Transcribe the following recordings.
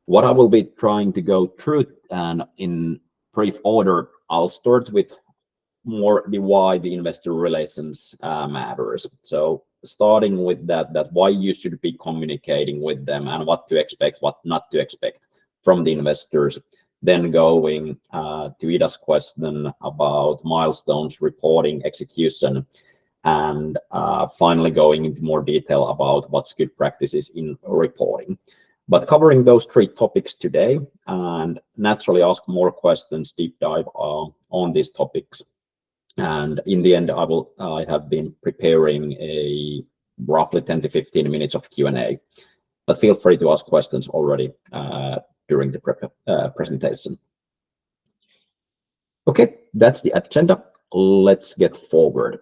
What I will be trying to go through, and in brief order, I'll start with more the why the investor relations matters. So starting with that why you should be communicating with them and what to expect, what not to expect from the investors. Then going to Ida's question about milestones, reporting, execution, and finally going into more detail about what's good practices in reporting. But covering those three topics today, and naturally ask more questions, deep dive on these topics. And in the end, I have been preparing a roughly 10 to 15 minutes of Q&A. But feel free to ask questions already during the presentation. Okay, that's the agenda. Let's get forward.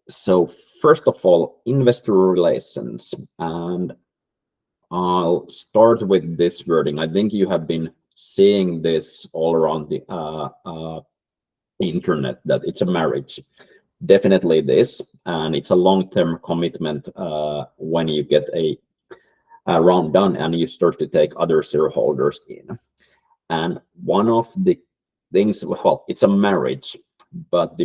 So first of all, investor relations, and I'll start with this wording. I think you have been seeing this all around the internet, that it's a marriage. Definitely this, and it's a long-term commitment when you get a round done and you start to take other shareholders in. And one of the things, well, it's a marriage, but the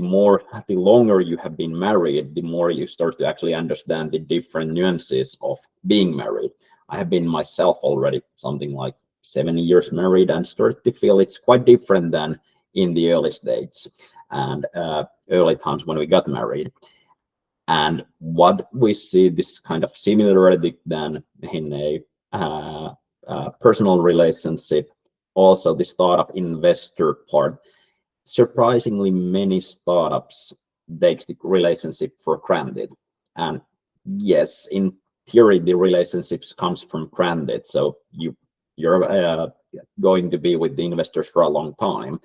longer you have been married, the more you start to actually understand the different nuances of being married. I have been myself already something like 7 years married and start to feel it's quite different than in the early stages and early times when we got married. And what we see this kind of similarity than in a personal relationship, also the startup investor part. Surprisingly, many startups take the relationship for granted. And yes, in theory, the relationships comes from granted. So you're going to be with the investors for a long time.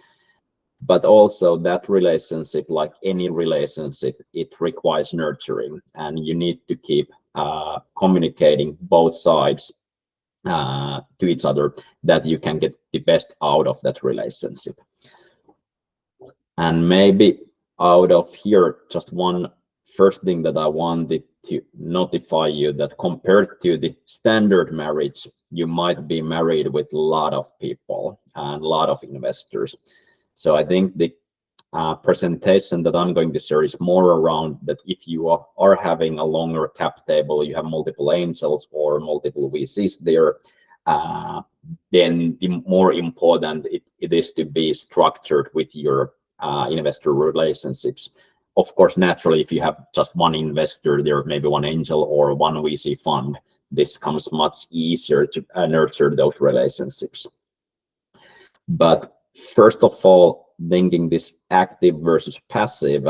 But also that relationship, like any relationship, it requires nurturing, and you need to keep communicating both sides to each other, that you can get the best out of that relationship. And maybe out of here, just one first thing that I wanted to notify you, that compared to the standard marriage, you might be married with a lot of people and a lot of investors. So I think the presentation that I'm going to share is more around that if you are having a longer cap table, you have multiple angels or multiple VCs there, then the more important it is to be structured with your investor relationships. Of course, naturally, if you have just one investor, there may be one angel or one VC fund, this comes much easier to nurture those relationships. But first of all, thinking this active versus passive,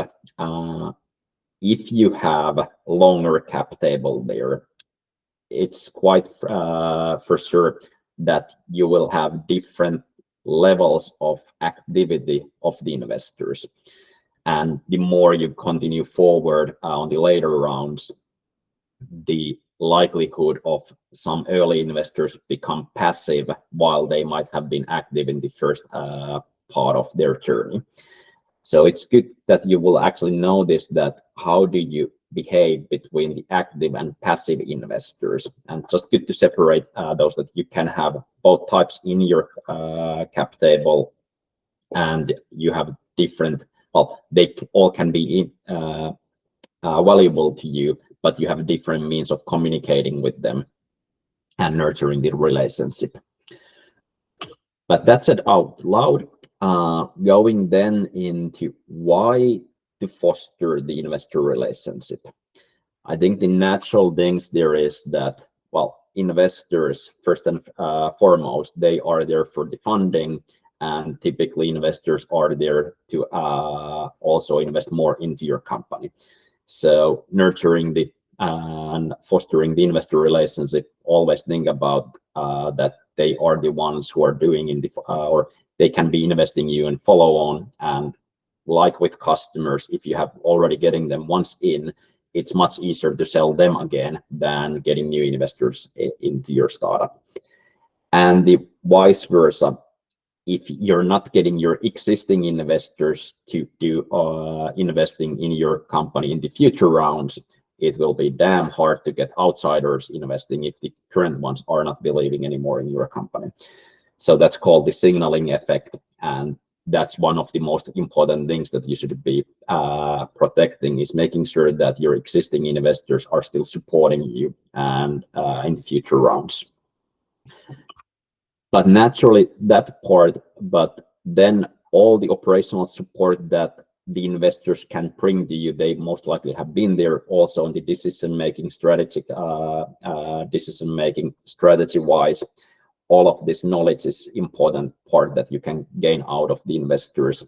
if you have a longer cap table there, it's quite for sure that you will have different levels of activity of the investors. And the more you continue forward on the later rounds, the likelihood of some early investors become passive while they might have been active in the first part of their journey. So it's good that you will actually notice that how do you behave between the active and passive investors, and just good to separate those, that you can have both types in your cap table, and you have different, well, they all can be valuable to you, but you have different means of communicating with them and nurturing the relationship. But that's it out loud. Going then into why to foster the investor relationship. I think the natural things there is that, well, investors, first and foremost, they are there for the funding, and typically investors are there to also invest more into your company. So nurturing the and fostering the investor relationship, always think about that they are the ones who are doing in the or they can be investing you and follow on. And like with customers, if you have already getting them once in, it's much easier to sell them again than getting new investors into your startup. And the vice versa, if you're not getting your existing investors to do investing in your company in the future rounds, it will be damn hard to get outsiders investing if the current ones are not believing anymore in your company. So that's called the signaling effect, and that's one of the most important things that you should be protecting, is making sure that your existing investors are still supporting you and in future rounds. But naturally that part, but then all the operational support that the investors can bring to you, they most likely have been there also in the decision-making strategic decision-making strategy-wise. All of this knowledge is important part that you can gain out of the investors.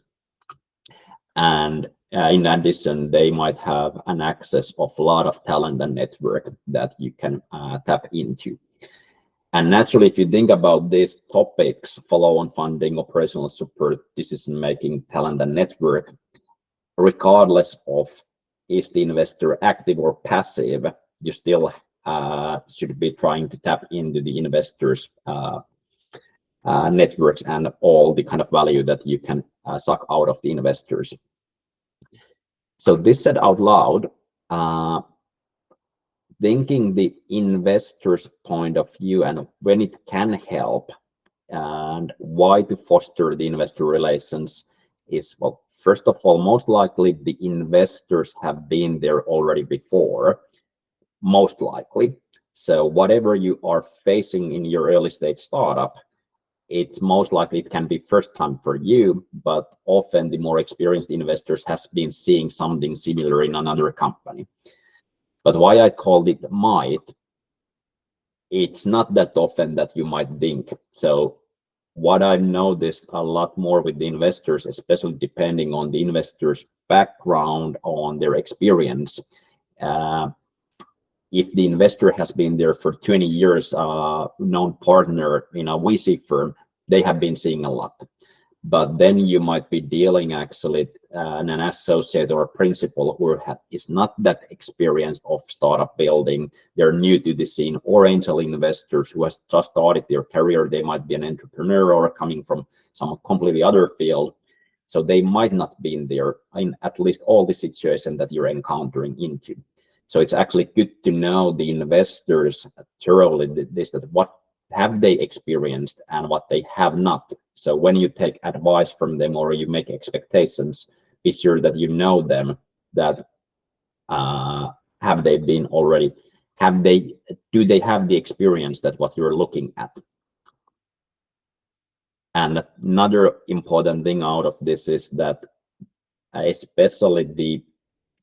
And in addition, they might have an access of a lot of talent and network that you can tap into. And naturally, if you think about these topics, follow-on funding, operational support, decision-making, talent and network, regardless of is the investor active or passive, you still should be trying to tap into the investors' networks and all the kind of value that you can suck out of the investors. So this said out loud, thinking the investor's point of view and when it can help and why to foster the investor relations is, well, first of all, most likely the investors have been there already before, most likely. So whatever you are facing in your early stage startup, it's most likely it can be first time for you, but often the more experienced investors has been seeing something similar in another company. But why I called it might, it's not that often that you might think. So what I've noticed a lot more with the investors, especially depending on the investor's background, on their experience, if the investor has been there for 20 years, known partner in a VC firm, they have been seeing a lot. But then you might be dealing actually an associate or a principal who is not that experienced of startup building. They're new to the scene, or angel investors who has just started their career. They might be an entrepreneur or coming from some completely other field. So they might not be in there in at least all the situations that you're encountering into. So it's actually good to know the investors thoroughly this, that what have they experienced and what they have not. So when you take advice from them or you make expectations, be sure that you know them, that have they been already, do they have the experience that what you're looking at. And another important thing out of this is that especially the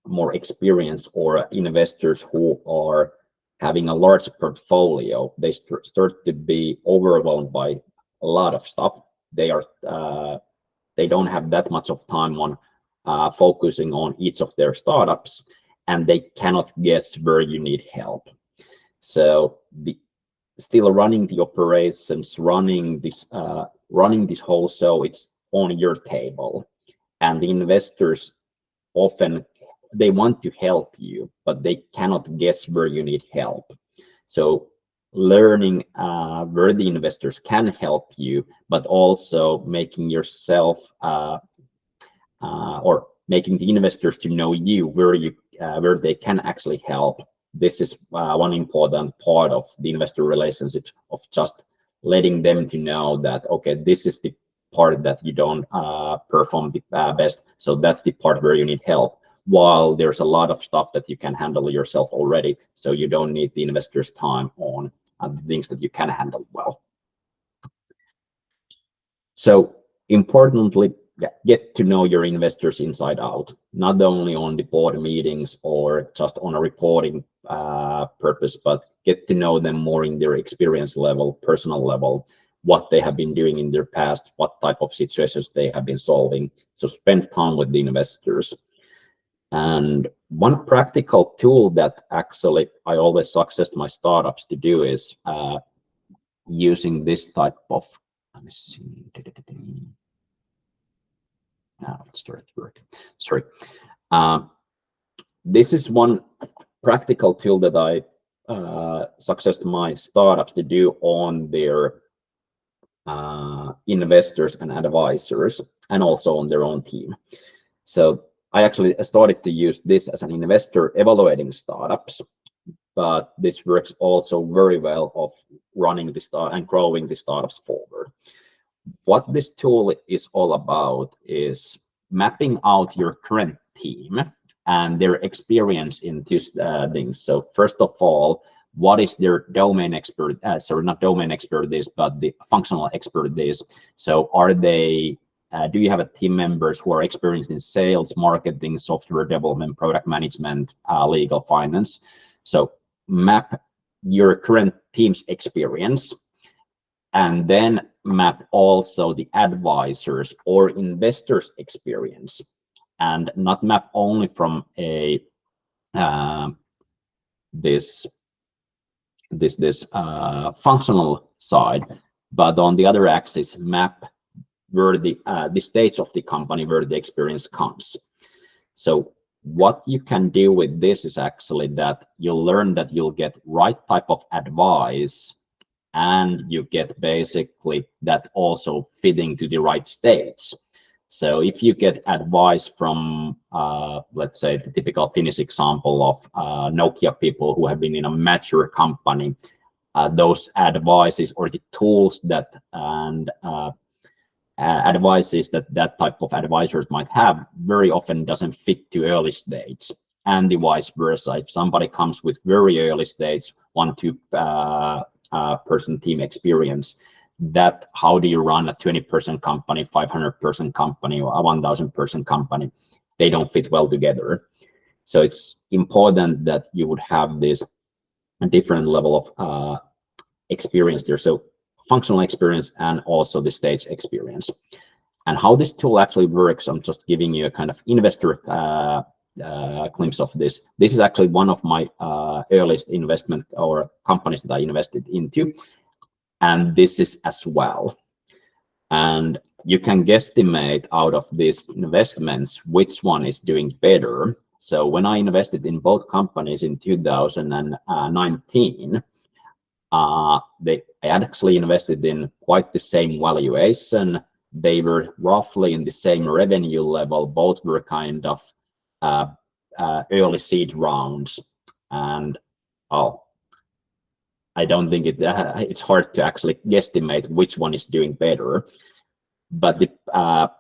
more experienced or investors who are having a large portfolio, they start to be overwhelmed by a lot of stuff. They don't have that much of time on focusing on each of their startups, and they cannot guess where you need help. So still running the operations, running this whole show, it's on your table, and the investors often they want to help you, but they cannot guess where you need help. So learning where the investors can help you, but also making yourself or making the investors to know you where they can actually help. This is one important part of the investor relationship, of just letting them to know that, okay, this is the part that you don't perform the best, so that's the part where you need help, while there's a lot of stuff that you can handle yourself already, so you don't need the investors' time on the things that you can handle well. So importantly, get to know your investors inside out, not only on the board meetings or just on a reporting purpose, but get to know them more in their experience level, personal level, what they have been doing in their past, what type of situations they have been solving. So spend time with the investors. And one practical tool that actually I always suggest my startups to do is using this type of, let me see, now it started working. Sorry. This is one practical tool that I suggest my startups to do on their investors and advisors, and also on their own team. So I actually started to use this as an investor evaluating startups, but this works also very well of running the start and growing the startups forward. What this tool is all about is mapping out your current team and their experience in two things. So first of all, what is their domain expert, sorry, not domain expertise, but the functional expertise. So are they, do you have a team members who are experienced in sales, marketing, software development, product management, legal, finance? So map your current team's experience, and then map also the advisors or investors experience, and not map only from a this functional side, but on the other axis map where the stage of the company where the experience comes. So what you can do with this is actually that you'll learn that you'll get right type of advice, and you get basically that also fitting to the right stage. So if you get advice from, let's say, the typical Finnish example of Nokia people who have been in a mature company, those advices or the tools that and advices that type of advisors might have very often doesn't fit to early stage, and the vice versa. If somebody comes with very early stage 1-2 person team experience, that how do you run a 20-person company, 500-person company, or a 1,000-person company, they don't fit well together. So it's important that you would have this different level of experience there. So functional experience and also the stage experience. And how this tool actually works, I'm just giving you a kind of investor glimpse of this. This is actually one of my earliest investment or companies that I invested into, and this is as well. And you can guesstimate out of these investments which one is doing better. So when I invested in both companies in 2019, I actually invested in quite the same valuation. They were roughly in the same revenue level. Both were kind of early seed rounds, and I don't think it's hard to actually guesstimate which one is doing better. But the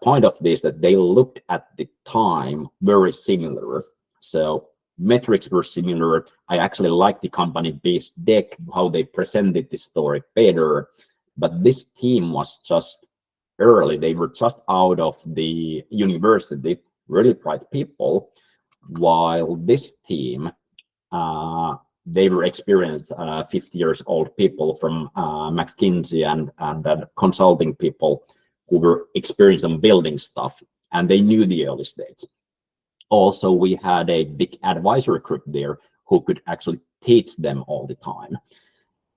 point of this that they looked at the time very similar. So metrics were similar. I actually liked the company based deck, how they presented the story better. But this team was just early. They were just out of the university, really bright people, while this team, they were experienced 50 years old people from McKinsey and consulting people who were experienced on building stuff, and they knew the early stage. Also, we had a big advisory group there who could actually teach them all the time.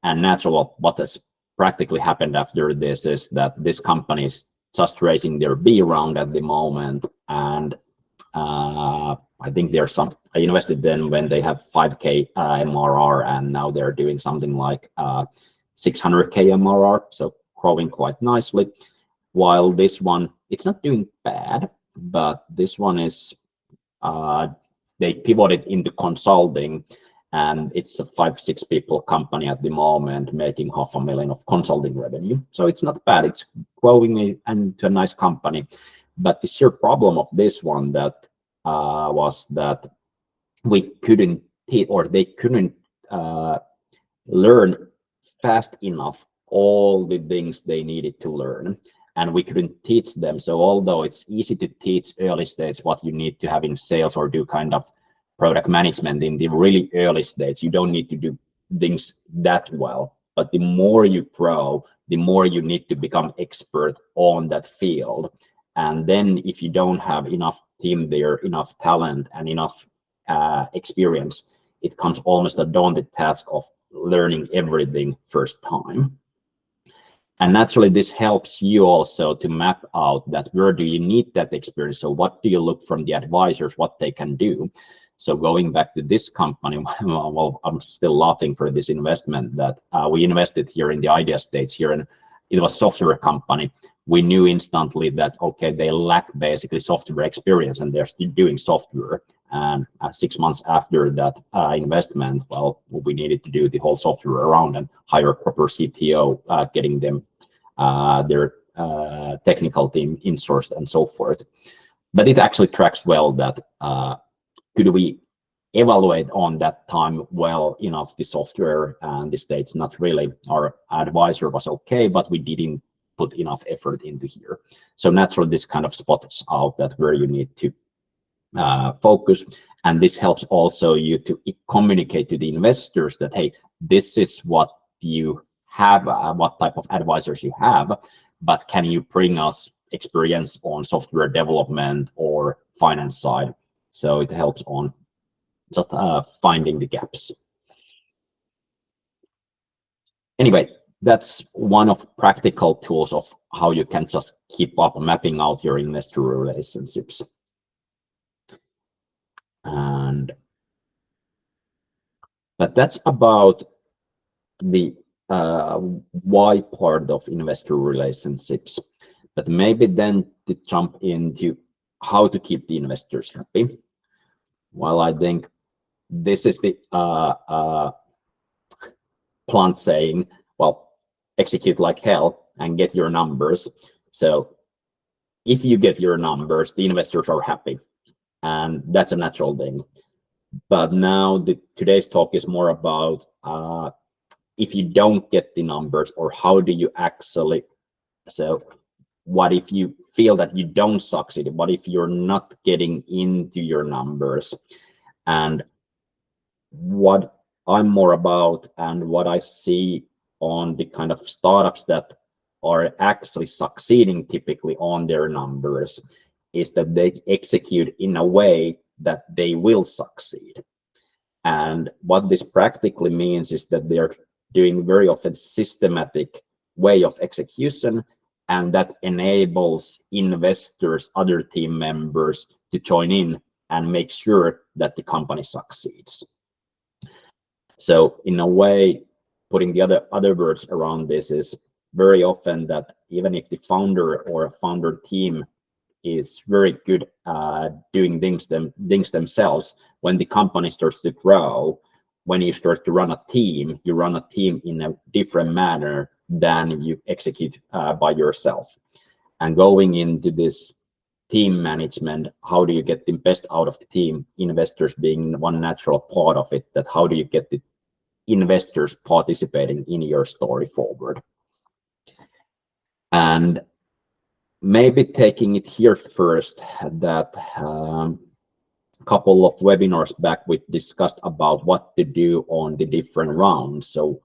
And naturally, what has practically happened after this is that this company is just raising their B round at the moment, and I think there's some. I invested then when they have 5K MRR, and now they're doing something like 600K MRR, so growing quite nicely. While this one, it's not doing bad, but this one is they pivoted into consulting, and it's a 5-6 people company at the moment, making $500,000 of consulting revenue. So it's not bad. It's growing into a nice company. But the sheer problem of this one that was that we couldn't teach, or they couldn't learn fast enough all the things they needed to learn, and we couldn't teach them. So although it's easy to teach early stage what you need to have in sales or do kind of product management in the really early stage, you don't need to do things that well. But the more you grow, the more you need to become expert on that field. And then if you don't have enough team there, enough talent and enough experience, it comes almost a daunting task of learning everything first time. And naturally, this helps you also to map out that where do you need that experience. So what do you look from the advisors, what they can do. So going back to this company, well, I'm still laughing for this investment that we invested here in the idea stage here, and it was a software company, we knew instantly that, okay, they lack basically software experience and they're still doing software. And 6 months after that investment, well, we needed to do the whole software around and hire a proper CTO, getting them their technical team insourced and so forth. But it actually tracks well that could we evaluate on that time well enough the software, and the states not really. Our advisor was okay, but we didn't put enough effort into here. So naturally this kind of spots out that where you need to focus, and this helps also you to communicate to the investors that, hey, this is what you have, what type of advisors you have, but can you bring us experience on software development or finance side? So it helps on just finding the gaps. Anyway, that's one of practical tools of how you can just keep up mapping out your investor relationships. But that's about the why part of investor relationships. But maybe then to jump into how to keep the investors happy. Well, I think this is the plant saying, well, execute like hell and get your numbers. So if you get your numbers, the investors are happy, and that's a natural thing. But now today's talk is more about if you don't get the numbers, or how do you actually, so what if you feel that you don't succeed? What if you're not getting into your numbers? And what I'm more about, and what I see on the kind of startups that are actually succeeding typically on their numbers, is that they execute in a way that they will succeed. And what this practically means is that they're doing very often systematic way of execution, and that enables investors, other team members to join in and make sure that the company succeeds. So in a way, putting the other words around this is very often that even if the founder or a founder team is very good doing things themselves, when the company starts to grow, when you start to run a team, you run a team in a different manner than you execute by yourself. And going into this team management, how do you get the best out of the team, investors being one natural part of it, that how do you get the investors participating in your story forward? And maybe taking it here first, that couple of webinars back we discussed about what to do on the different rounds. So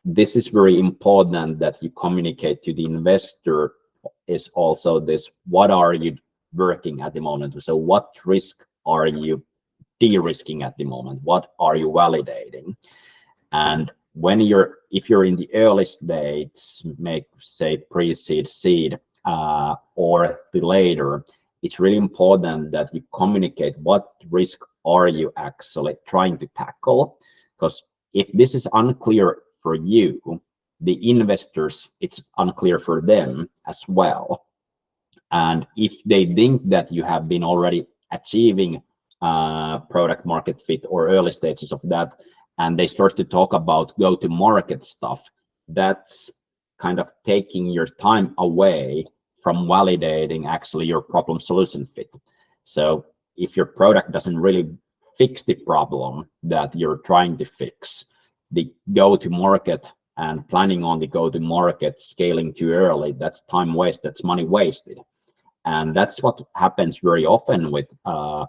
this is very important that you communicate to the investor, is also this, what are you working at the moment? So what risk are you de-risking at the moment? What are you validating? And when if you're in the early stage, make say pre-seed, seed, or the later, it's really important that you communicate what risk are you actually trying to tackle. Because if this is unclear for you, the investors, it's unclear for them as well. And if they think that you have been already achieving product market fit or early stages of that, and they start to talk about go-to-market stuff, that's kind of taking your time away from validating actually your problem solution fit. So if your product doesn't really fix the problem that you're trying to fix, the go-to-market and planning on the go-to-market scaling too early, that's time waste, that's money wasted. And that's what happens very often with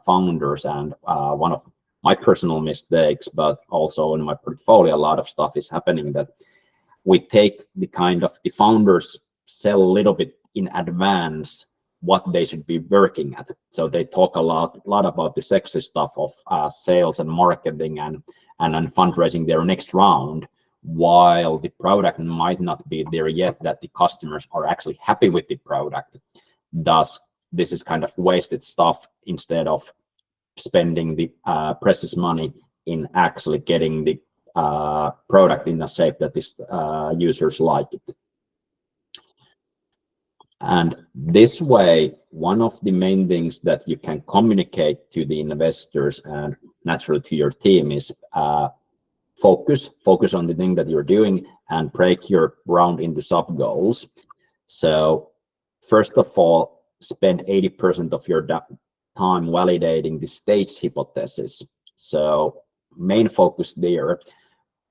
founders. And one of my personal mistakes, but also in my portfolio, a lot of stuff is happening that we take the kind of the founders sell a little bit in advance what they should be working at. So they talk a lot about the sexy stuff of sales and marketing and fundraising their next round, while the product might not be there yet, that the customers are actually happy with the product. Thus, this is kind of wasted stuff instead of spending the precious money in actually getting the product in a shape that the users like it. And this way, one of the main things that you can communicate to the investors and naturally to your team is focus on the thing that you're doing and break your round into sub goals. So first of all, spend 80% of your time validating the stage hypothesis. So main focus there,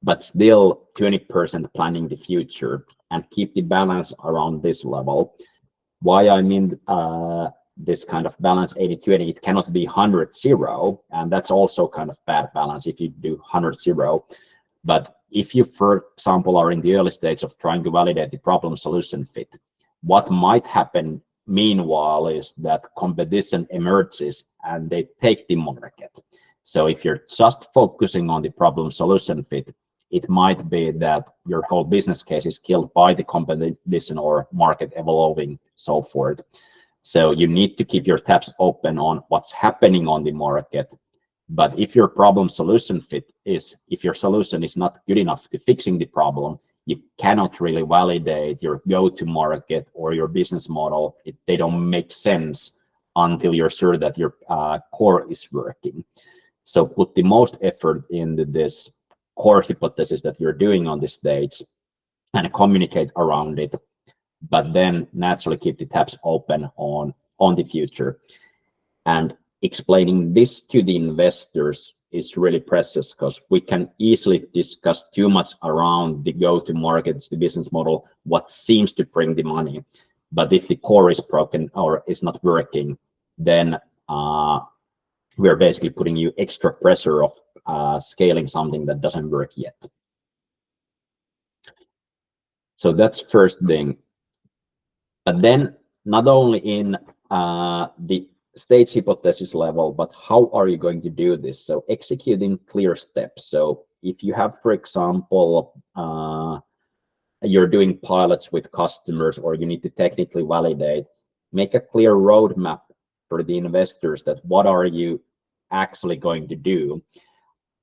but still 20% planning the future, and keep the balance around this level. Why I mean this kind of balance 80-20, it cannot be 100-0, and that's also kind of bad balance if you do 100-0. But if you, for example, are in the early stage of trying to validate the problem solution fit, what might happen meanwhile is that competition emerges and they take the market. So if you're just focusing on the problem solution fit, it might be that your whole business case is killed by the competition or market evolving, so forth. So you need to keep your taps open on what's happening on the market. But if your problem solution fit is, if your solution is not good enough to fixing the problem, you cannot really validate your go-to market or your business model. They don't make sense until you're sure that your core is working. So put the most effort into this core hypothesis that you're doing on this stage and communicate around it, but then naturally keep the tabs open on the future. And explaining this to the investors is really precious, because we can easily discuss too much around the go-to markets, the business model, what seems to bring the money. But if the core is broken or is not working, then we're basically putting you extra pressure of scaling something that doesn't work yet. So that's first thing. But then not only in the stage hypothesis level, but how are you going to do this? So executing clear steps. So if you have, for example, you're doing pilots with customers, or you need to technically validate, make a clear roadmap for the investors that what are you actually going to do.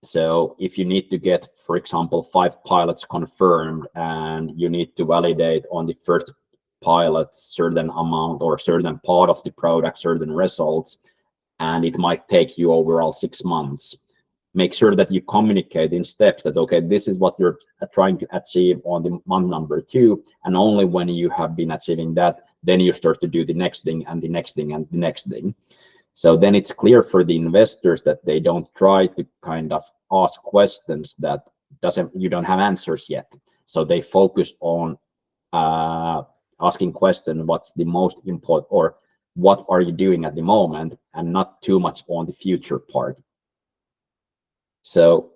So if you need to get, for example, 5 pilots confirmed, and you need to validate on the first pilot certain amount or certain part of the product, certain results, and it might take you overall 6 months, make sure that you communicate in steps that, okay, this is what you're trying to achieve on the month number 2, and only when you have been achieving that, then you start to do the next thing and the next thing and the next thing. So then it's clear for the investors that they don't try to kind of ask questions that you don't have answers yet. So they focus on asking questions, what's the most important, or what are you doing at the moment, and not too much on the future part. So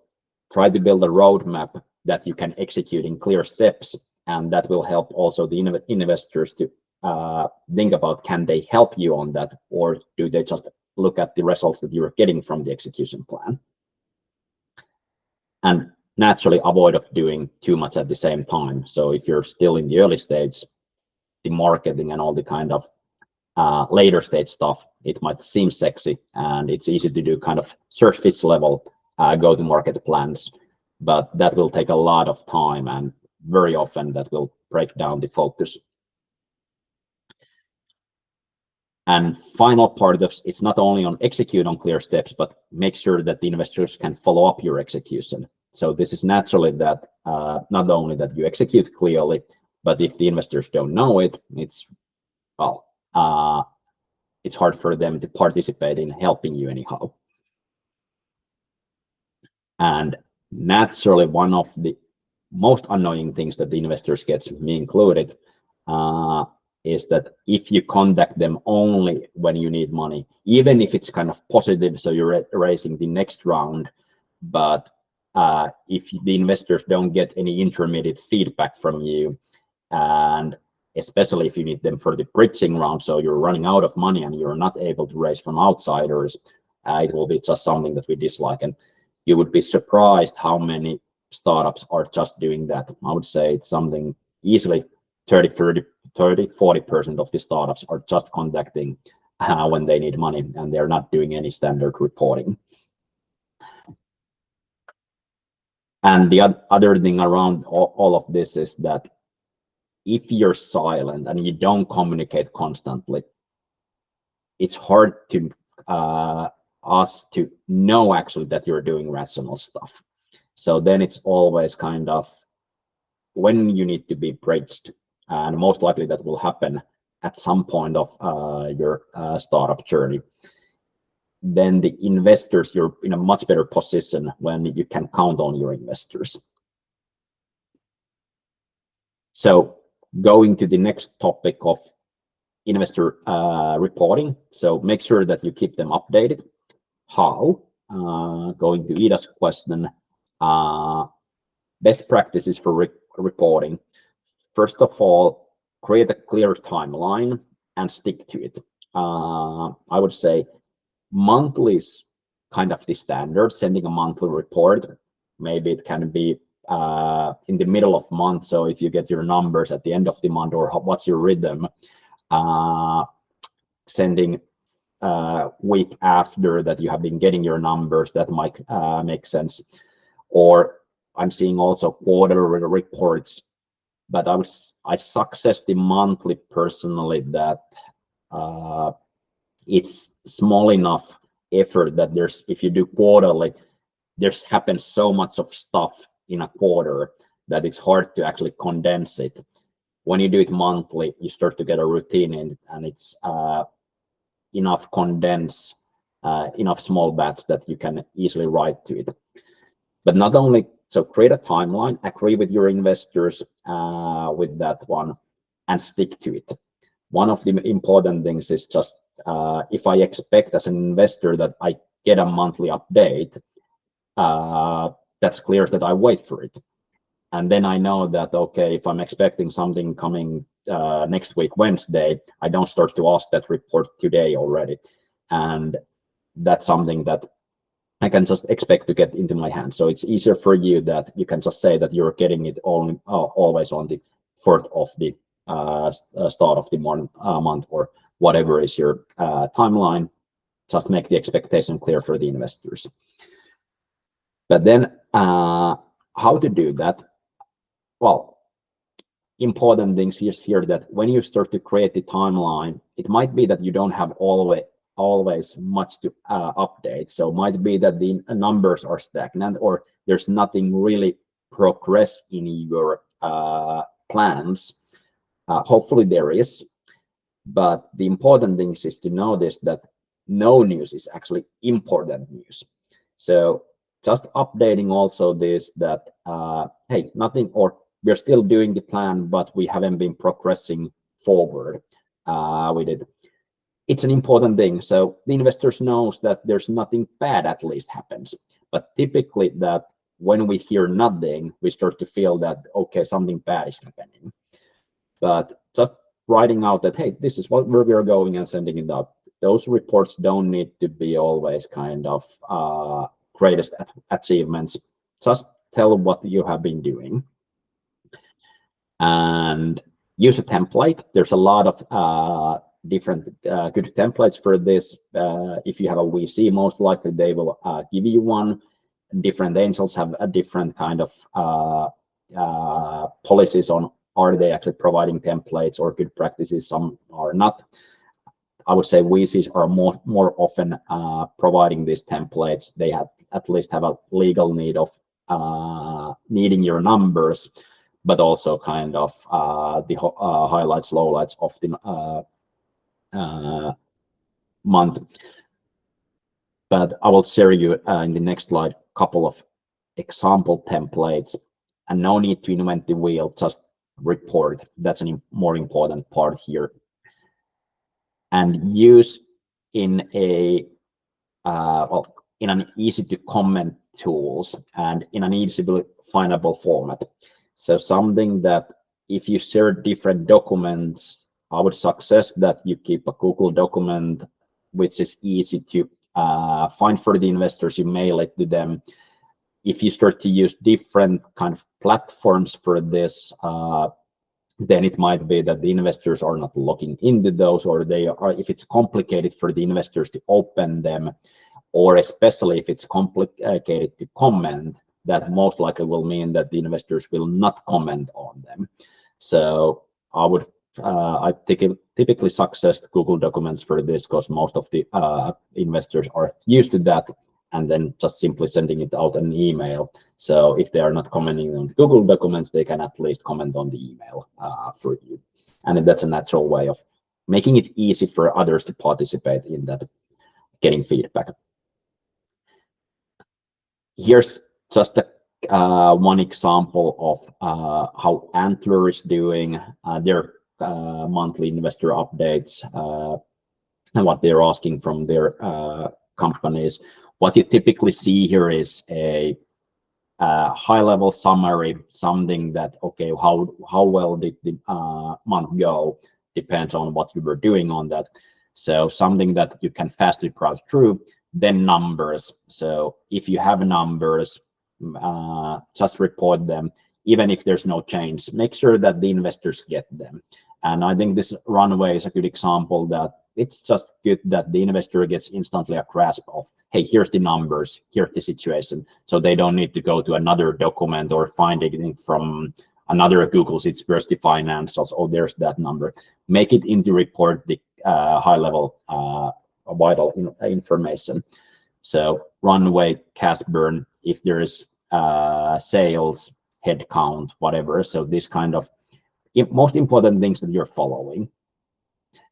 try to build a roadmap that you can execute in clear steps, and that will help also the investors to think about, can they help you on that, or do they just look at the results that you're getting from the execution plan? And naturally avoid of doing too much at the same time. So if you're still in the early stage, the marketing and all the kind of later stage stuff, it might seem sexy and it's easy to do kind of surface level go-to-market plans, but that will take a lot of time, and very often that will break down the focus. And final part of it's not only on execute on clear steps, but make sure that the investors can follow up your execution. So this is naturally that not only that you execute clearly, but if the investors don't know it, it's it's hard for them to participate in helping you anyhow. And naturally, one of the most annoying things that the investors get, me included, is that if you contact them only when you need money, even if it's kind of positive, so you're raising the next round, but if the investors don't get any intermediate feedback from you, and especially if you need them for the bridging round, so you're running out of money and you're not able to raise from outsiders, it will be just something that we dislike. And you would be surprised how many startups are just doing that. I would say it's something easily 40% of the startups are just contacting when they need money, and they're not doing any standard reporting. And the other thing around all of this is that if you're silent and you don't communicate constantly, it's hard to us to know actually that you're doing rational stuff. So then it's always kind of when you need to be bridged, and most likely that will happen at some point of your startup journey. Then the investors, you're in a much better position when you can count on your investors. So going to the next topic of investor reporting. So make sure that you keep them updated. How? Going to Ida's question, best practices for reporting. First of all, create a clear timeline and stick to it. I would say monthly is kind of the standard, sending a monthly report. Maybe it can be in the middle of month. So if you get your numbers at the end of the month, or what's your rhythm, sending week after that you have been getting your numbers, that might make sense. Or I'm seeing also quarterly reports, but I success the monthly personally that it's small enough effort that there's, if you do quarterly, there's happens so much of stuff in a quarter that it's hard to actually condense it. When you do it monthly, you start to get a routine in, and it's enough condense, enough small bats that you can easily write to it. But not only, so create a timeline, agree with your investors with that one, and stick to it. One of the important things is just if I expect as an investor that I get a monthly update, that's clear that I wait for it. And then I know that, okay, if I'm expecting something coming next week, Wednesday, I don't start to ask that report today already. And that's something that I can just expect to get into my hands. So it's easier for you that you can just say that you're getting it always on the 4th of the start of the month or whatever is your timeline. Just make the expectation clear for the investors. But then how to do that? Well, important things is here that when you start to create the timeline, it might be that you don't have always much to update. So it might be that the numbers are stagnant or there's nothing really progress in your plans. Hopefully there is, but the important thing is to notice that no news is actually important news. So just updating also this that, hey, nothing, or we're still doing the plan, but we haven't been progressing forward with it. It's an important thing. So the investors knows that there's nothing bad at least happens. But typically that when we hear nothing, we start to feel that, okay, something bad is happening. But just writing out that, hey, this is where we are going and sending it out. Those reports don't need to be always kind of greatest achievements. Just tell what you have been doing. And use a template. There's a lot of different good templates for this. If you have a VC, most likely they will give you one. Different angels have a different kind of policies on are they actually providing templates or good practices. Some are not. I would say VCs are more often providing these templates. They have at least have a legal need of needing your numbers, but also kind of the highlights, lowlights of the month. But I will share you in the next slide a couple of example templates, and no need to invent the wheel, just report. That's a more important part here. And use in a well, in an easy to comment tools and in an easily findable format. So something that if you share different documents, I would suggest that you keep a Google document, which is easy to find for the investors. You mail it to them. If you start to use different kind of platforms for this, then it might be that the investors are not looking into those, or they are, if it's complicated for the investors to open them, or especially if it's complicated to comment, that most likely will mean that the investors will not comment on them. So I typically suggest Google Documents for this because most of the investors are used to that, and then just simply sending it out an email. So if they are not commenting on Google Documents, they can at least comment on the email for you. And that's a natural way of making it easy for others to participate in that, getting feedback. Here's just one example of how Antler is doing their monthly investor updates and what they're asking from their companies. What you typically see here is a high-level summary, something that, okay, how well did the month go, depends on what you were doing on that. So something that you can fastly browse through. Then numbers. So if you have numbers, just report them. Even if there's no change, make sure that the investors get them. And I think this runway is a good example that it's just good that the investor gets instantly a grasp of, hey, here's the numbers, here's the situation. So they don't need to go to another document or find it from another Google Sheets, where's the financials, oh, there's that number. Make it into report the high level vital information. So runway, cash burn, if there is sales, headcount, whatever. So this kind of most important things that you're following.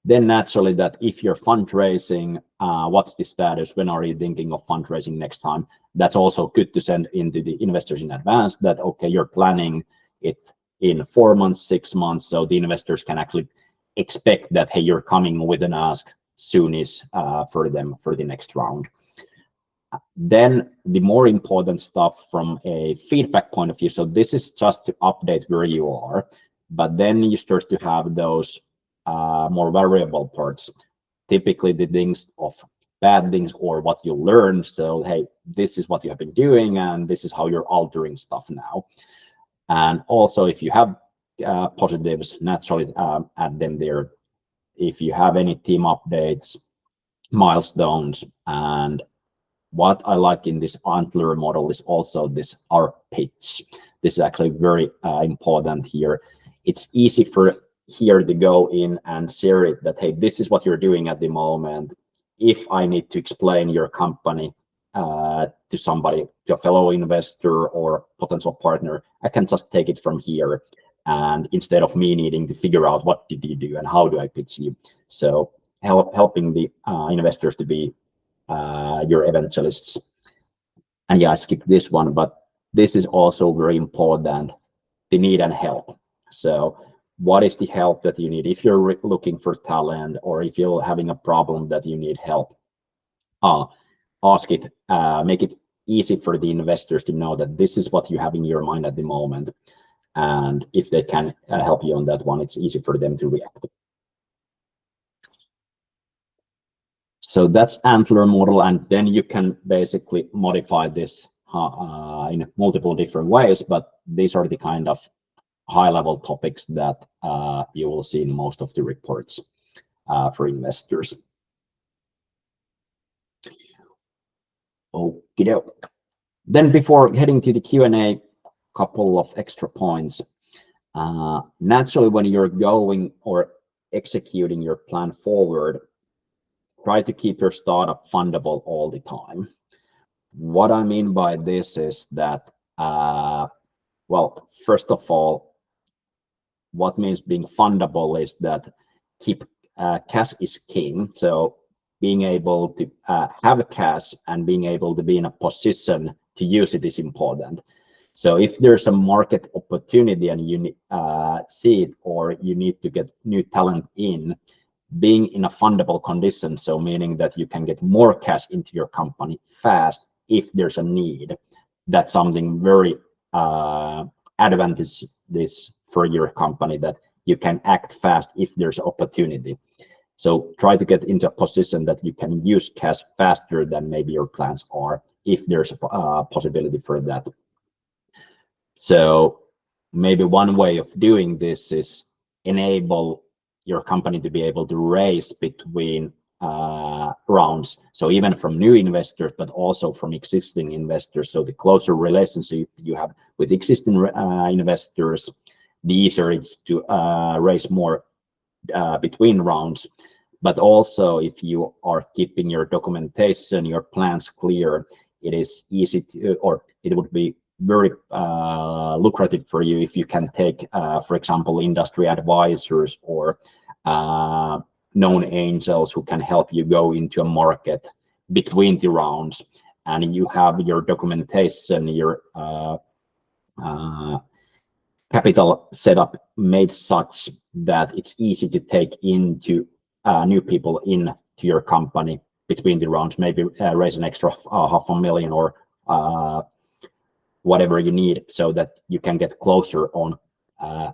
Then naturally that if you're fundraising, what's the status? When are you thinking of fundraising next time? That's also good to send into the investors in advance that, okay, you're planning it in 4 months, 6 months. So the investors can actually expect that, hey, you're coming with an ask soonish for them for the next round. Then the more important stuff from a feedback point of view. So this is just to update where you are, but then you start to have those more variable parts, typically the things of bad things or what you learned. So, hey, this is what you have been doing and this is how you're altering stuff now. And also if you have positives, naturally add them there. If you have any team updates, milestones, and what I like in this Antler model is also this ARP pitch. This is actually very important here. It's easy for here to go in and share it that, hey, this is what you're doing at the moment. If I need to explain your company to somebody, to a fellow investor or potential partner, I can just take it from here. And instead of me needing to figure out what did you do and how do I pitch you. So helping the investors to be your evangelists. And yeah, I skipped this one, but this is also very important, the need and help. So what is the help that you need if you're looking for talent or if you're having a problem that you need help? Ask it, make it easy for the investors to know that this is what you have in your mind at the moment. And if they can help you on that one, it's easy for them to react. So that's Antler model, and then you can basically modify this in multiple different ways, but these are the kind of high-level topics that you will see in most of the reports for investors. Okay. Then before heading to the Q&A, couple of extra points. Naturally, when you're going or executing your plan forward, try to keep your startup fundable all the time. What I mean by this is that, well, first of all, what means being fundable is that cash is king. So being able to have cash and being able to be in a position to use it is important. So if there's a market opportunity and you see it or you need to get new talent in, being in a fundable condition, so meaning that you can get more cash into your company fast if there's a need, that's something very advantageous this for your company, that you can act fast if there's opportunity. So try to get into a position that you can use cash faster than maybe your plans are, if there's a possibility for that. So maybe one way of doing this is enable your company to be able to raise between rounds. So even from new investors, but also from existing investors. So the closer relationship you have with existing investors, the easier it's to raise more between rounds. But also, if you are keeping your documentation, your plans clear, it is easy to, or it would be very lucrative for you if you can take, for example, industry advisors or known angels who can help you go into a market between the rounds, and you have your documentation, your capital setup made such that it's easy to take into new people into your company between the rounds, maybe raise an extra $500,000 or whatever you need, so that you can get closer on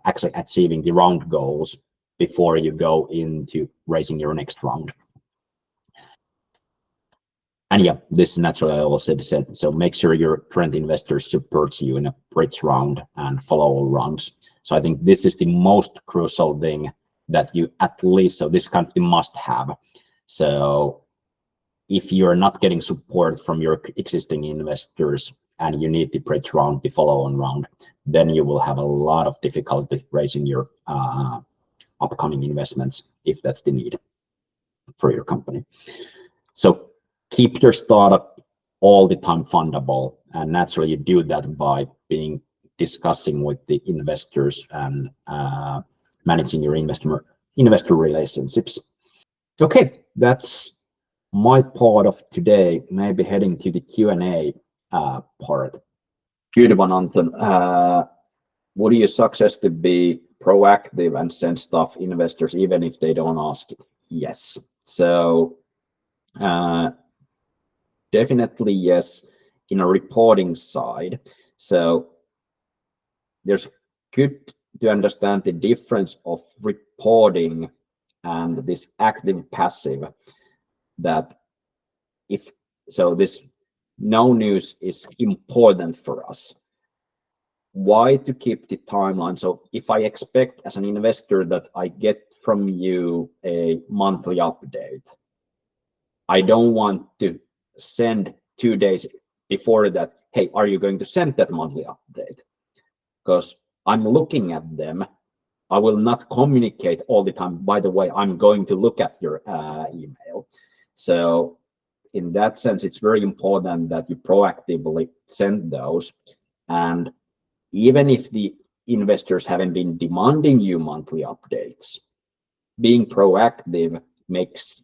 actually achieving the round goals before you go into raising your next round. And yeah, this naturally I also said, so make sure your current investor supports you in a bridge round and follow rounds. So I think this is the most crucial thing that you at least, so this kind of the must have. So if you're not getting support from your existing investors and you need the bridge round, the follow-on round, then you will have a lot of difficulty raising your upcoming investments if that's the need for your company. So keep your startup all the time fundable, and naturally you do that by discussing with the investors and managing your investor relationships. Okay, that's my part of today. Maybe heading to the Q&A part. Good one, Anton. Would you suggest to be proactive and send stuff investors even if they don't ask it? Yes. So definitely yes, in a reporting side. So there's good to understand the difference of reporting and this active passive, that if so this no news is important for us. Why? To keep the timeline. So if I expect as an investor that I get from you a monthly update, I don't want to send 2 days before that, hey, are you going to send that monthly update? Because I'm looking at them. I will not communicate all the time, by the way, I'm going to look at your email. So in that sense, it's very important that you proactively send those. And even if the investors haven't been demanding you monthly updates, being proactive makes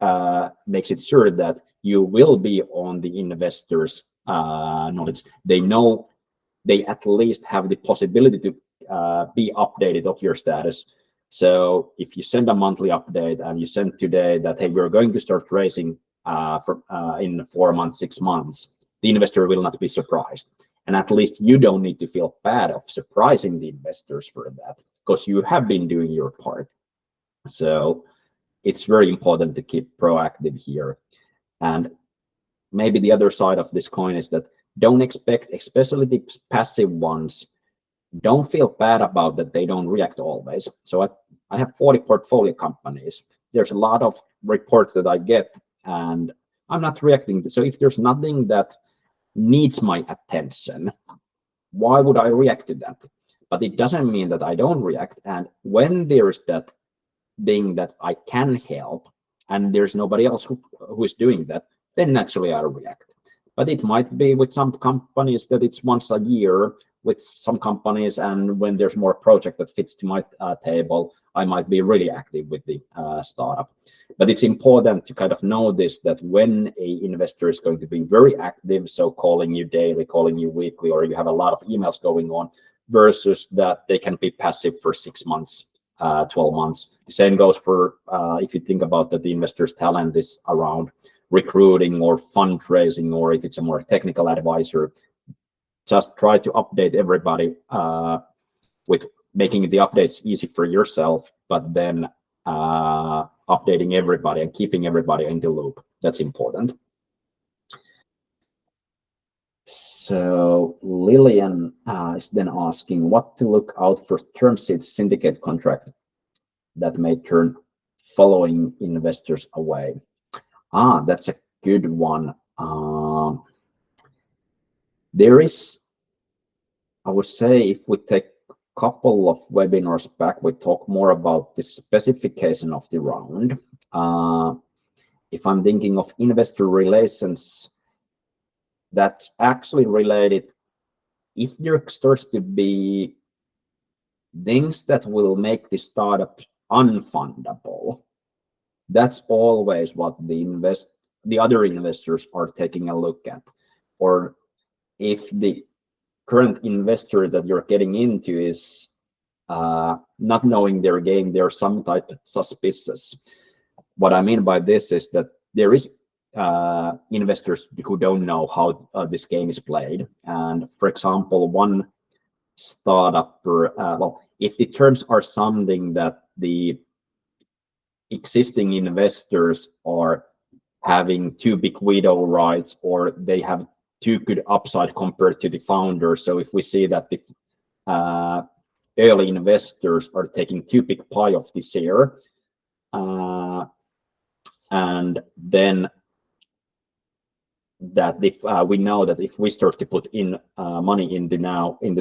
it sure that you will be on the investors' knowledge. They know, they at least have the possibility to be updated of your status. So if you send a monthly update and you send today that, hey, we're going to start raising in 4 months, 6 months, the investor will not be surprised. And at least you don't need to feel bad of surprising the investors for that, because you have been doing your part. So it's very important to keep proactive here. And maybe the other side of this coin is that don't expect, especially the passive ones, don't feel bad about that they don't react always. So I have 40 portfolio companies. There's a lot of reports that I get and I'm not reacting. So if there's nothing that needs my attention, why would I react to that? But it doesn't mean that I don't react. And when there's that thing that I can help and there's nobody else who is doing that, then naturally I react. But it might be with some companies that it's once a year, with some companies, and when there's more project that fits to my table, I might be really active with the startup. But it's important to kind of know this, that when a investor is going to be very active, so calling you daily, calling you weekly, or you have a lot of emails going on, versus that they can be passive for 6 months, 12 months. The same goes for if you think about that the investor's talent is around recruiting or fundraising, or if it's a more technical advisor, just try to update everybody with making the updates easy for yourself, but then updating everybody and keeping everybody in the loop. That's important. So Lillian is then asking what to look out for term sheet syndicate contract that may turn following investors away. That's a good one. There is, I would say, if we take couple of webinars back, we talked more about the specification of the round. If I'm thinking of investor relations, that's actually related. If there starts to be things that will make the startup unfundable, that's always what the other investors are taking a look at. Or if the current investor that you're getting into is not knowing their game, they're some type suspicious. What I mean by this is that there is investors who don't know how this game is played. And for example, one startup, well, if the terms are something that the existing investors are having too big veto rights, or they have too good upside compared to the founders. So if we see that the early investors are taking too big pie of the share, and then that if we know that if we start to put in money into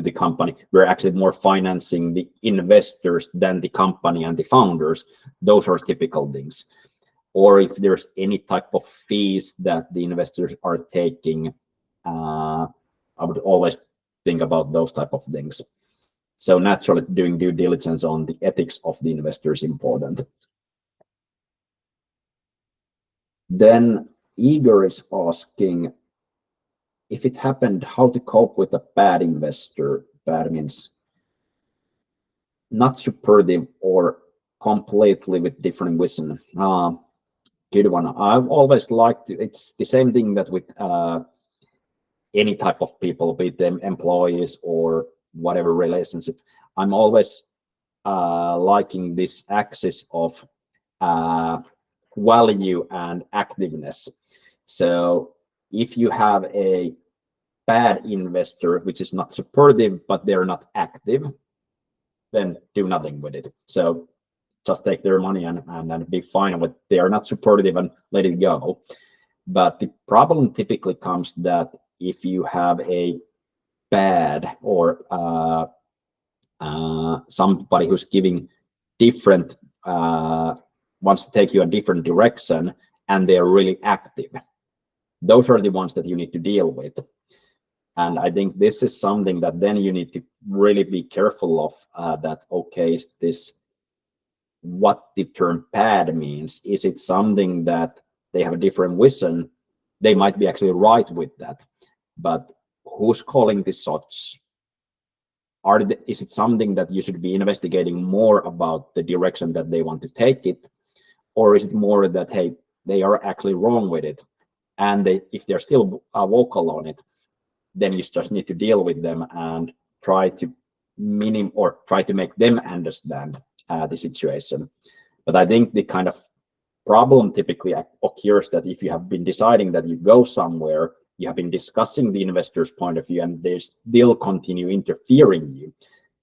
the company, we're actually more financing the investors than the company and the founders. Those are typical things. Or if there's any type of fees that the investors are taking, I would always think about those type of things. So naturally, doing due diligence on the ethics of the investor is important. Then Igor is asking, if it happened, how to cope with a bad investor. Bad means not supportive or completely with different vision. Good one. I've always liked to, it's the same thing that with any type of people, be them employees or whatever relationship. I'm always liking this axis of value and activeness. So if you have a bad investor which is not supportive but they're not active, then do nothing with it. So just take their money and be fine with they are not supportive and let it go. But the problem typically comes that if you have a bad or somebody who's giving different wants to take you a different direction and they're really active, those are the ones that you need to deal with. And I think this is something that then you need to really be careful of, that okay, is this what the term bad means? Is it something that they have a different vision? They might be actually right with that, but who's calling the shots? Is it something that you should be investigating more about the direction that they want to take it? Or is it more that, hey, they are actually wrong with it? And if they're still vocal on it, then you just need to deal with them and try to try to make them understand the situation. But I think the kind of problem typically occurs that if you have been deciding that you go somewhere, you have been discussing the investor's point of view and they still continue interfering you.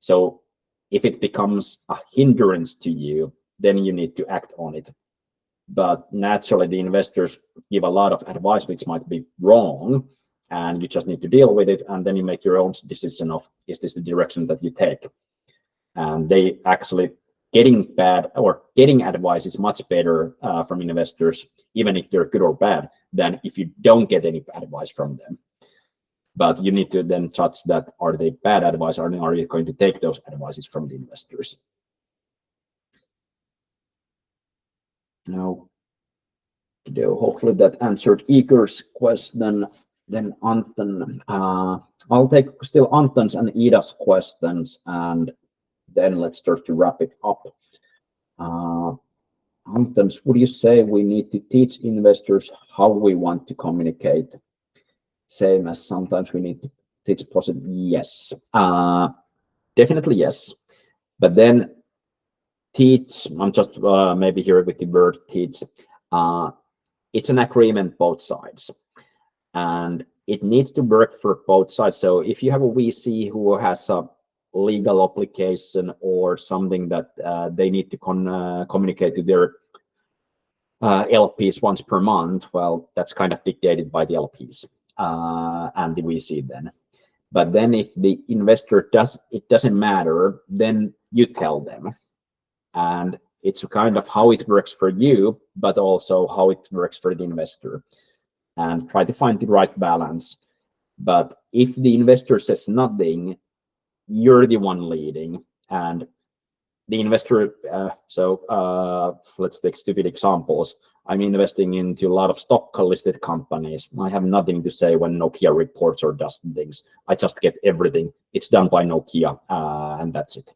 So if it becomes a hindrance to you, then you need to act on it. But naturally, the investors give a lot of advice which might be wrong, and you just need to deal with it, and then you make your own decision of, is this the direction that you take? And they actually getting advice is much better from investors, even if they're good or bad, than if you don't get any advice from them. But you need to then judge that, are they bad advice, or are you going to take those advices from the investors? Now, hopefully that answered Igor's question. Then Anton, I'll take still Anton's and Ida's questions, and then let's start to wrap it up. Anton's, would you say we need to teach investors how we want to communicate? Same as sometimes we need to teach positive? Yes, definitely yes. But then teach, I'm just maybe here with the word teach. It's an agreement both sides, and it needs to work for both sides. So if you have a VC who has a legal obligation or something that they need to communicate to their LPs once per month, well, that's kind of dictated by the LPs and the VC then. But then if the investor doesn't matter, then you tell them. And it's kind of how it works for you, but also how it works for the investor, and try to find the right balance. But if the investor says nothing, you're the one leading, and the investor, let's take stupid examples. I'm investing into a lot of stock listed companies. I have nothing to say when Nokia reports or does things. I just get everything. It's done by Nokia, and that's it.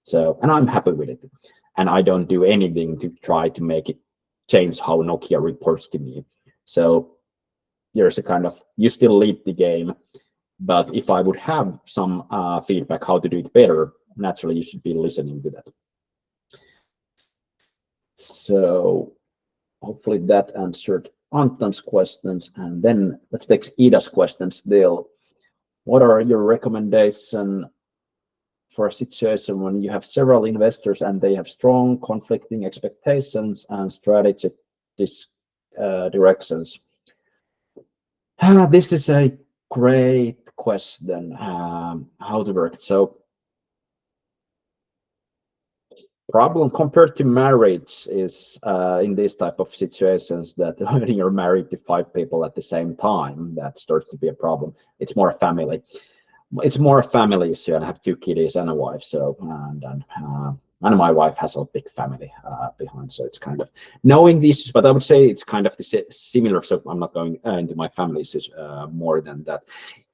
So, and I'm happy with it. And I don't do anything to try to make it change how Nokia reports to me. So there's a kind of, you still lead the game, but if I would have some feedback how to do it better, naturally you should be listening to that. So hopefully that answered Anton's questions. And then let's take Ida's questions. Dale, what are your recommendations for a situation when you have several investors and they have strong conflicting expectations and strategic directions? This is a great question. How to work. So problem compared to marriage is in these type of situations that when you're married to 5 people at the same time, that starts to be a problem. It's more a family. It's more a family issue. I have 2 kiddies and a wife. So and my wife has a big family behind. So it's kind of knowing these, but I would say it's kind of the similar. So I'm not going into my family issues more than that.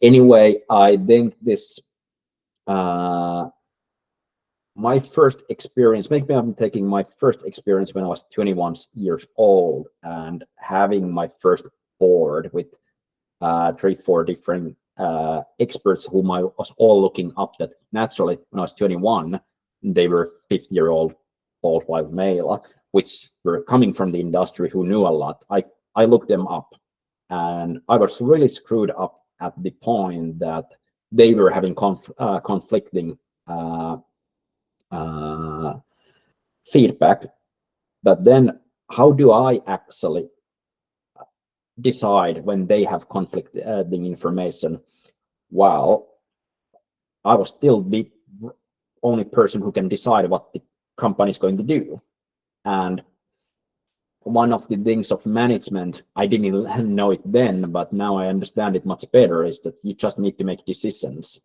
Anyway, I think this. My first experience, maybe I'm taking my first experience when I was 21 years old and having my first board with 3-4 different experts whom I was all looking up that naturally when I was 21, they were 50-year-old bald white male, which were coming from the industry who knew a lot. I looked them up and I was really screwed up at the point that they were having conflicting feedback. But then how do I actually decide when they have conflicting information? Well, I was still the only person who can decide what the company is going to do. And one of the things of management, I didn't know it then, but now I understand it much better, is that you just need to make decisions.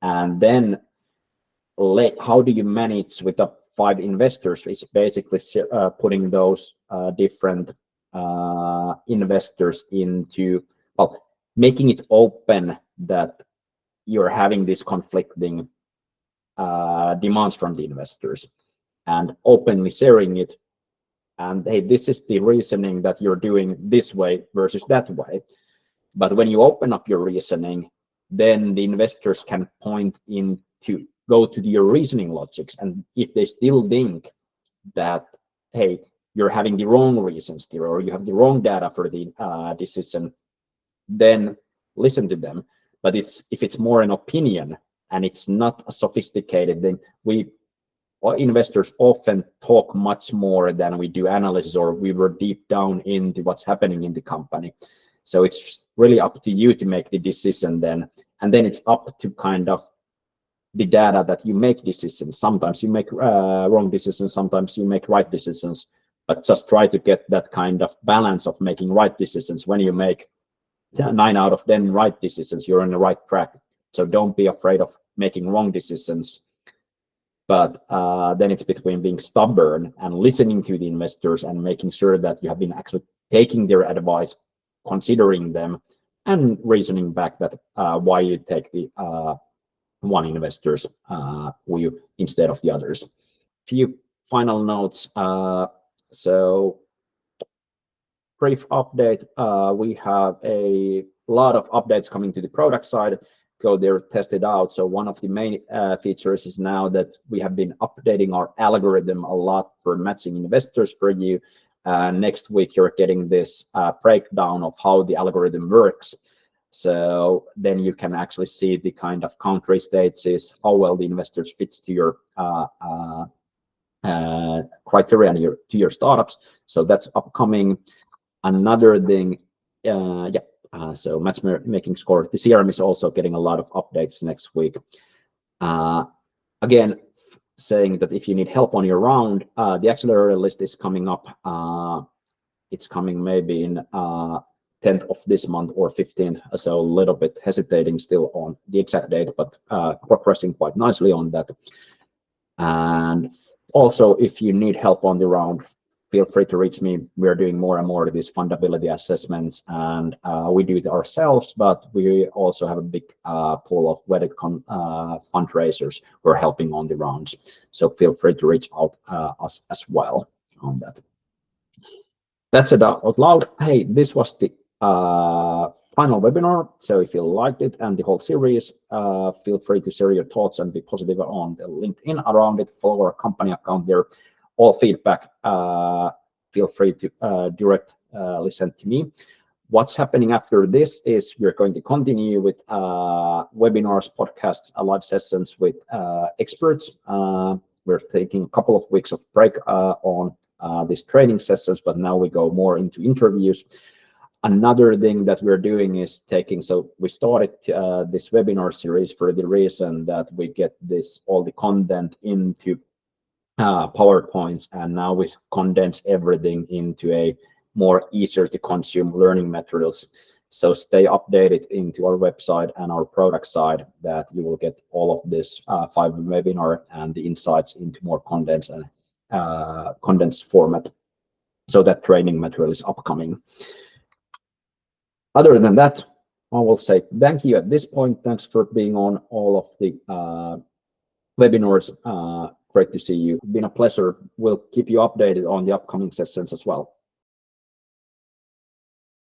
And then how do you manage with the 5 investors? It's basically putting those different investors into, well, making it open that you're having these conflicting demands from the investors and openly sharing it. And hey, this is the reasoning that you're doing this way versus that way. But when you open up your reasoning, then the investors can point into, go to your reasoning logics. And if they still think that, hey, you're having the wrong reasons here, or you have the wrong data for the decision, then listen to them. But if it's more an opinion and it's not a sophisticated, then investors often talk much more than we do analysis, or we were deep down into what's happening in the company. So it's really up to you to make the decision then. And then it's up to kind of the data that you make decisions. Sometimes you make wrong decisions, sometimes you make right decisions, but just try to get that kind of balance of making right decisions. When you make 9 out of 10 right decisions, you're on the right track. So don't be afraid of making wrong decisions. But then it's between being stubborn and listening to the investors and making sure that you have been actually taking their advice, considering them, and reasoning back that why you take the one investors instead of the others. Few final notes. So brief update. We have a lot of updates coming to the product side. Go there, test it out. So one of the main features is now that we have been updating our algorithm a lot for matching investors for you. Next week, you're getting this breakdown of how the algorithm works. So then you can actually see the kind of country stages, how well the investors fits to your criteria and to your startups. So that's upcoming. Another thing, So matchmaking score, the CRM is also getting a lot of updates next week. Again, saying that if you need help on your round, the accelerator list is coming up. It's coming maybe in 10th of this month or 15th, so a little bit hesitating still on the exact date, but progressing quite nicely on that. And also, if you need help on the round, feel free to reach me. We're doing more and more of these fundability assessments, and we do it ourselves, but we also have a big pool of vetted fundraisers who are helping on the rounds. So feel free to reach out us as well on that. That's it out loud. Hey, this was the final webinar. So if you liked it and the whole series, feel free to share your thoughts and be positive on the LinkedIn around it. Follow our company account there. All feedback, feel free to direct listen to me. What's happening after this is we're going to continue with webinars, podcasts, live sessions with experts. We're taking a couple of weeks of break on these training sessions, but now we go more into interviews. Another thing that we're doing is so we started this webinar series for the reason that we get all the content into PowerPoints, and now we condense everything into a more easier to consume learning materials. So stay updated into our website and our product side that you will get all of this 5 webinar and the insights into more condensed format. So that training material is upcoming. Other than that, I will say thank you at this point. Thanks for being on all of the webinars. Great to see you. It's been a pleasure. We'll keep you updated on the upcoming sessions as well.